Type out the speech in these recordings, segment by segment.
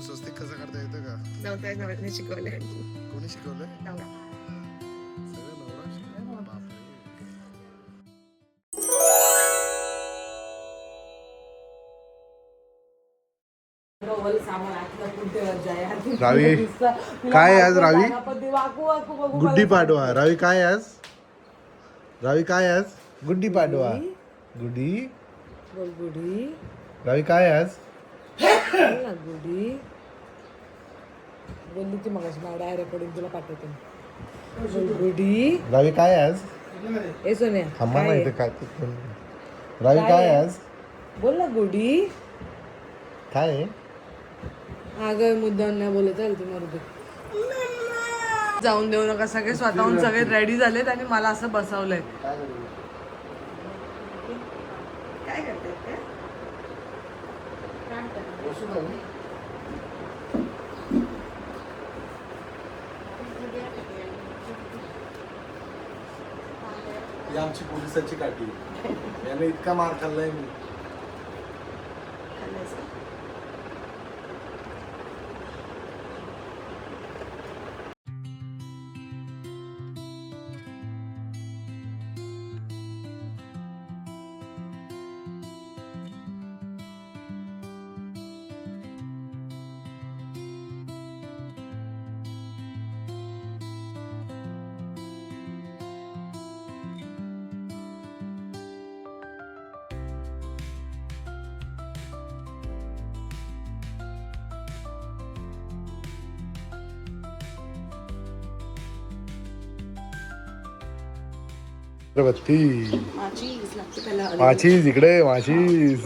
स्वस्तिक कसं करता येतं का? नव्हतं नवऱ्याने शिकवलंय. कोणी शिकवलंय? नवरा. सगळं नवरा शिकवलं? बापरे. रावी काय आज रावी? गुड्डी पाडवा. रावी काय आज? रावी काय आज? गुड्डी पाडवा. गुड्डी बोल गुडी. रावी काय आज? गुडी बोलली ती मगाशी माझ्या रेकॉर्डिंग तुला पाठवते. गुडी रावी काय आज? ए सोन्या आम्हा माहिती काय ते कोण? रावी काय आज? बोल ना गुडी. काय आहे? अगं मुद्दाम नाही बोलत आहे तू मारू दे. जाऊन देऊ नका. सगळे स्वतःहून सगळे रेडी झालेत आणि मला असं बसवलंय. काय करते ही आमची पोलिसाची काठी. याने इतका मार खाल्लाय मी. अगरबत्ती. माचीज इकडे माचीज.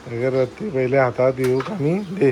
अगरबत्ती पहिले हातात येऊ का मी दे.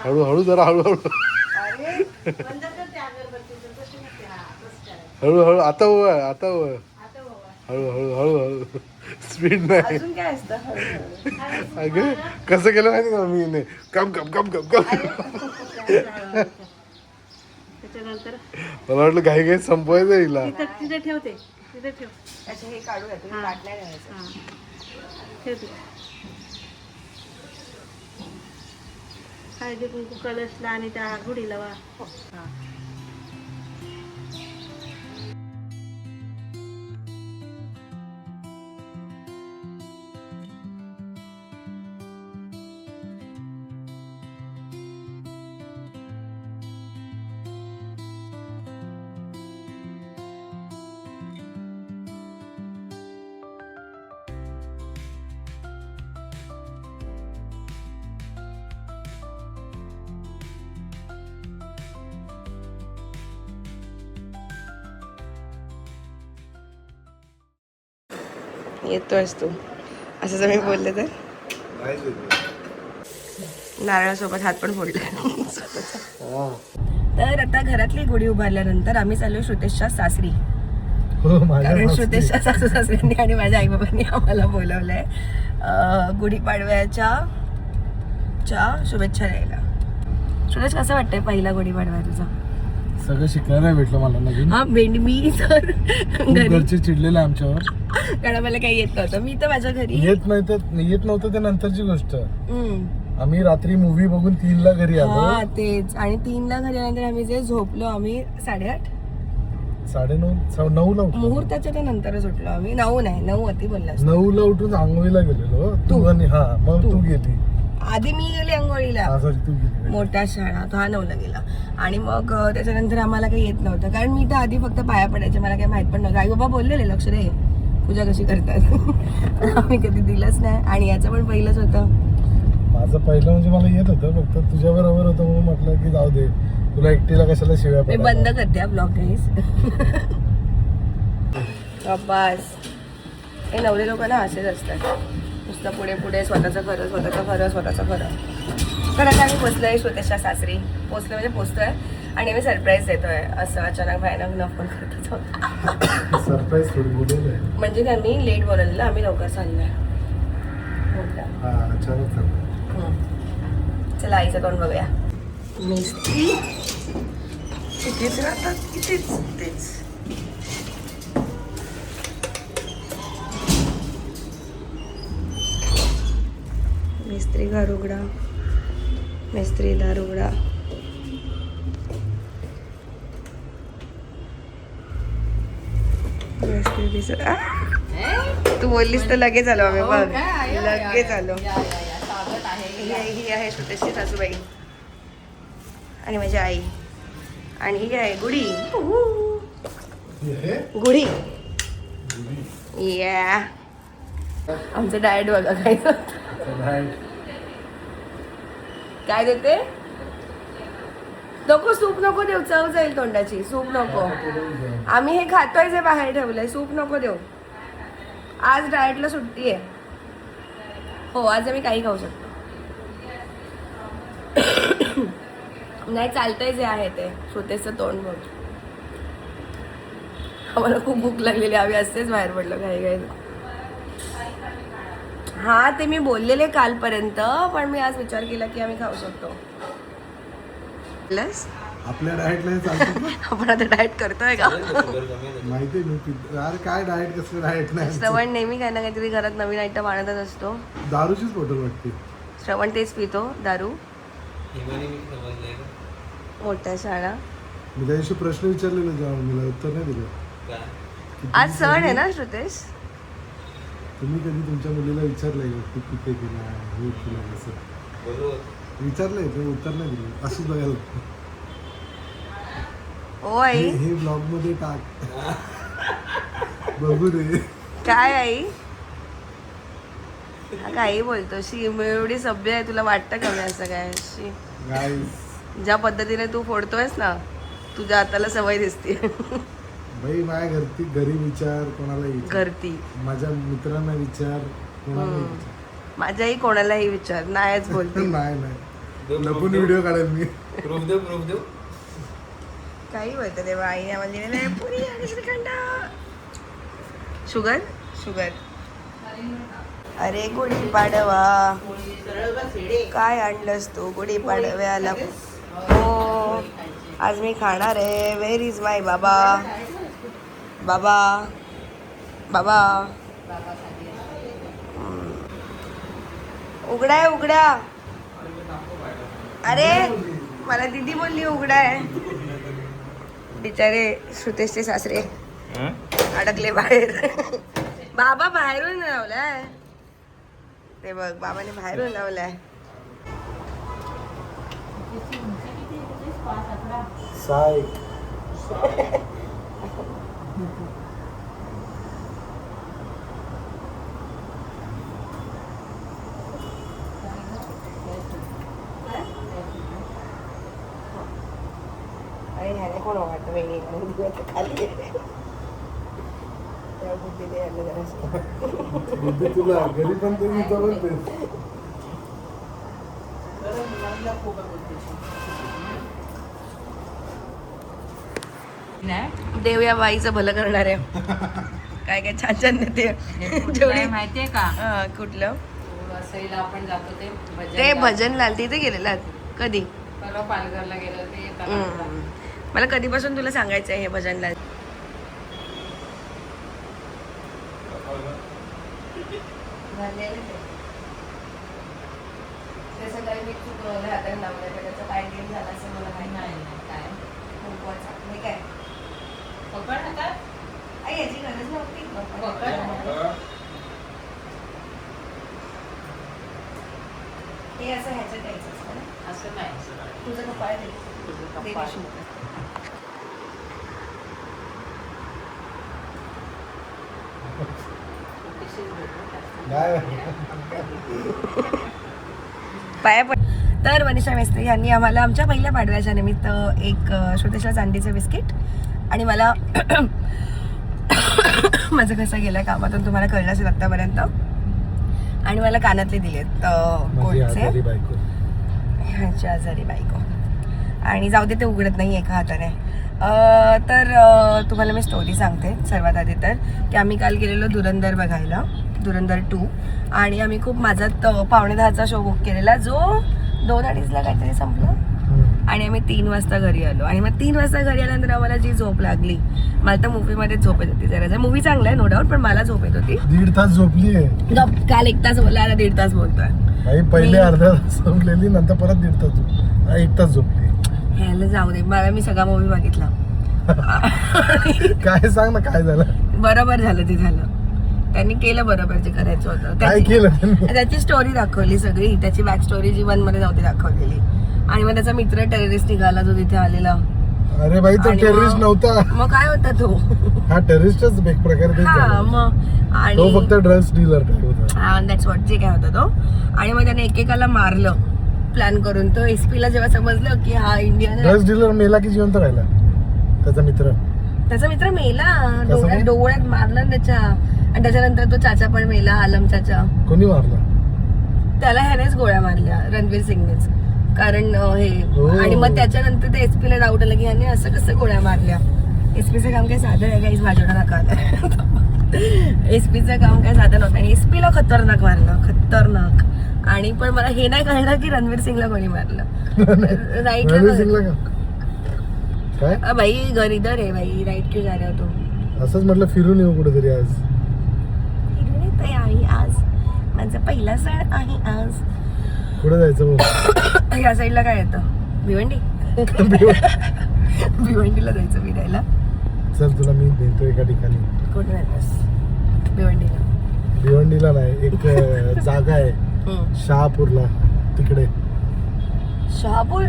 हळूहळू जरा हळूहळू हळूहळू. आता हो आता हो. हळूहळू हळूहळू. स्पीड नाही. अगं कसं केलं माहिती का मी? कम कम कम कम कम. त्याच्यानंतर मला वाटलं घाई घाई संपवायचं हिला. तिथे ठेवते. तिथे ठेव. अच्छा हे काढूया. तुम्ही बाटल्या घ्यायचं. ठेवते. हळदी कुंकू कलशला आणि त्या गुढीला वा. येतोयस तू असं जर मी बोलले तर. नारळासोबत हात पण फोडला. तर आता घरातली गुढी उभारल्यानंतर आम्ही चाललो श्रुतेशच्या सासरी. कारण श्रुतेशच्या सासू सासऱ्यांनी आणि माझ्या आई बाबांनी आम्हाला बोलवलंय गुढीपाडव्याच्या शुभेच्छा द्यायला. श्रुतेश कसं वाटतंय पहिला गुढीपाडवा तुझा? सगळं शिकायला भेटलं मला नवीन. हा मी तर घरचे चिडलेले आमच्यावर. कारण मला काही येत नव्हतं. मी तर माझ्या घरी येत नव्हतं ते नंतरची गोष्ट. आम्ही रात्री मूवी बघून 3ला घरी आलो. हा तेच. आणि 3ला घरी आल्यानंतर आम्ही जे झोपलो आम्ही 8:30 9ला उठलो. मुहूर्ताच्या त्या नंतरच उठलो आम्ही. 9 नाही 9 होती बोललास. 9ला उठून आंघोळीला गेलेलो तू आणि हा मग तू गेली. आधी मी गेली आंघोळीला. तू गेली. मोठ्या शाळा तो हा 9ला गेला. आणि मग त्याच्यानंतर आम्हाला काही येत नव्हतं. कारण मी तर आधी फक्त पाया पडायचे. मला काही माहित पण नव्हतं. आई बाबा बोललेले लक्ष दे पूजा कशी करतात. आम्ही कधी दिलंच नाही. आणि याचं पण पहिलंच होतं. माझं पहिलं म्हणजे मला येत होतं फक्त तुझ्या बरोबर होतं म्हणून म्हटलं की जाऊ दे तुला एकटीला कशाला शिव्या. मी बंद करते ब्लॉग गाईस. बस हे नवरे लोक ना असेच असतात. नुसतं पुढे पुढे स्वतःचं खरं स्वतःचं खरं स्वतःचं खरं. तर आता आम्ही पोचलोय स्वतःच्या सासरी. पोचलो म्हणजे पोचतोय आणि आम्ही सरप्राईज देतोय. असं अचानक भयानक न फोन करतच होतं. सरप्राईज थोडी बोलवलंय म्हणजे त्यांनी लेट बोलवलेलं. आम्ही लवकर चाललोय. चला आईचं तोंड बघूया. मिस्त्री इथेच राहतात, इथेच. मिस्त्री घर उघडा, मिस्त्री दार उघडा. मिस्त्री दिसत तू बोललीस तर लगेच आलो आम्ही बघ, लगेच आलो. ही आहे छोटीशी सासूबाई आणि माझी आई, आणि ही आहे गुढी. गुढी या आमचं डाएट बघा काय काय देते. नको सूप नको देऊ, चव जाईल तोंडाची. सूप नको, आम्ही हे खातोय जे बाहेर ठेवलंय. सूप नको देऊ, आज डाएटला सुट्टी आहे. हो आज आम्ही काही खाऊ शकतो. नाही चालतंय जे आहे ते. श्रुतेचं तोंड बघ. आम्हाला खूप भूक लागलेली, आम्ही असेच बाहेर पडलो काही. हा ते मी बोललेले कालपर्यंत, पण मी आज विचार केला की आम्ही खाऊ शकतो. प्लस आपल्या डाएटला चालतं. आपण आता डाएट करतोय का माहिती नाही. अरे काय डाएट, कसलं डाएट नाही. श्रवण नेहमी काही ना काहीतरी घरात नवीन आयटम आणतच असतो. दारूचीच बॉटल वाटते. श्रवण तेच पितो दारू. मोठ्या शाळा. मी त्या दिवशी प्रश्न विचारलेला जेव्हा मला उत्तर नाही दिलं. आज सण आहे ना श्रुतेश. तुम्ही कधी तुमच्या मुलीला विचारलंय की पिते की नाही, हे की नाही, असं विचारलंय ते उत्तर नाही दिलं. असंच बघायला. ओ आई हे ब्लॉग मध्ये टाक, बघू दे. काय आई काही बोलतो. शी एवढी सभ्य आहे, तुला वाटतं का मी असं काय. शी गाईस ज्या पद्धतीने तू फोडतोयस ना, तुझ्या हाताला सवय दिसते. बाई माझ्या घरी विचार, कोणाला विचार, घरती माझ्या मित्रांना विचार, कोणाला विचार. माझ्याही कोणालाही विचार, नाहीच बोलते. नाही लपून व्हिडिओ काढेल मी. प्रूफ देऊ काही बोलतं तेव्हा आईने म्हणजे पुरी आणि श्रीखंड. शुगर. अरे गुढी पाडवा काय आणलंस तू गुढी पाडव्याला. हो आज मी खाणार आहे. व्हेर इज माय बाबा. उघडा. अरे मला दीदी बोलली उघडाय. बिचारे श्रुतेशचे सासरे अडकले बाहेर. बाबा बाहेरून लावलाय ते बघ, बाबाने बाहेरून लावलाय. अरे ह्याने कोण वाटतं वेगळी खाली बुद्धी तुला घरी पण ते बोलते. देव या बाईचं भलं करणार आहे. काय काय छान देते. जेवढी माहितीये का कुठलं वसईला आपण जातो ते भजन लाल तिथे गेलेला कधी. परवा पालघरला गेलो ते येताना. मला कधीपासून तुला सांगायचं आहे हे भजन लाल. त्याचं काही मी चुकवलं हाताने लावलं त्याचा काय गेम झाला असं मला काही नाही. काय कुंकवाचा मी काय पकड हातात आई याची गरज नव्हती. हे असं ह्याच्यात द्यायचं असतं ना. असं नाही. तुझं कपाळ दे. तुझं दे कपाळ. शुद्ध. पाया पड. तर मनीषा मेस्त्री यांनी आम्हाला आमच्या पहिल्या पाडव्याच्या निमित्त एक श्रुतेशला चांदीचं बिस्किट आणि मला माझं कसं गेलं कामातून तुम्हाला कळलं असेल आत्तापर्यंत. आणि मला कानातले दिलेत गोल्डचे. ह्याची आजारी बायको. आणि जाऊ दे ते उघडत नाही एका हाताने. तर तुम्हाला मी स्टोरी सांगते सर्वात आधी तर की आम्ही काल गेलेलो धुरंधर बघायला, धुरंधर 2. आणि आम्ही खूप माझ्यात 9:45चा शो बुक केलेला जो 2:30ला काहीतरी संपला. आणि आम्ही 3 वाजता घरी आलो. आणि मग 3 वाजता घरी आल्यानंतर आम्हाला जी झोप लागली, मला तर मूवीमध्ये झोप येत होती जरा. मूवी चांगला आहे नो डाऊट, पण मला झोप येत होती. 1.5 तास झोपली आहे. काल 1 तास बोलला, आता 1.5 तास बोलतोय. आई पहिले अर्धा तास झोपलेली, नंतर परत 1.5 तास 1 तास झोपली. ह्याला जाऊ दे, मला मी सगळा मूवी बघितला. काय सांग ना काय झालं. बरोबर झालं ते झालं, त्यांनी केलं बरोबर जे करायचं होतं. काय केलं त्यांनी? त्याची स्टोरी दाखवली सगळी, त्याची बॅक स्टोरी जी 1 मध्ये नव्हती दाखवलेली. आणि मग त्याचा मित्र टेररिस्ट निघाला जो तिथे आलेला. अरे बाई तो आणि टेररिस्ट मग- नव्हता. मग काय होता तो? हा टेररिस्टच एक प्रकारे तेच हा झालं. मग तो आणि फक्त ड्रग्स डीलर टाईप होता. हा दॅट्स व्हॉट, जे काय होता तो. आणि मग त्याने एकेकाला मारलं प्लॅन करून. तो एसपी ला जेव्हा समजलं की हा इंडियन, ड्रग्स डीलर मेला की जिवंत राहिला त्याचा मित्र? त्याचा मित्र मेला, कसं काय? डोळ्यात मारलं त्याच्या. आणि त्याच्यानंतर तो चाचा पण मेला, आलम चाचा. कोणी मारला? त्याला ह्यानेच गोळ्या मारल्या, रणवीर सिंगनेच. कारण हे हो. आणि मग त्याच्यानंतर ते एसपी ला डाऊट आला की ह्याने असं कसं गोळ्या मारल्या. एसपीचं काम काय साधं आहे काहीच माझ्याकडे नका. एसपीचं काम काय साधं नव्हतं. आणि एसपी ला खतरनाक मारलं, खतरनाक. आणि पण मला हे नाही कळलं की रणवीर सिंगला कोणी मारलं. राईट रणवीर सिंगला का? काय भाई घर इधर आहे भाई, राईट क्यों जा रहे हो तुम? असंच म्हटलं फिरून येऊ कुठेतरी आज. फिरून येतोय आहे आज, माझा पहिला सण आहे आज. कुठे जायचं मग? या साईडला काय येतं? भिवंडी. भिवंडीला जायचं फिरायला. चल तुला मी देतो एका ठिकाणी. कुठे येतोस? भिवंडीला. भिवंडीला नाही, एक जागा आहे शहापूरला, तिकडे. शहापूर.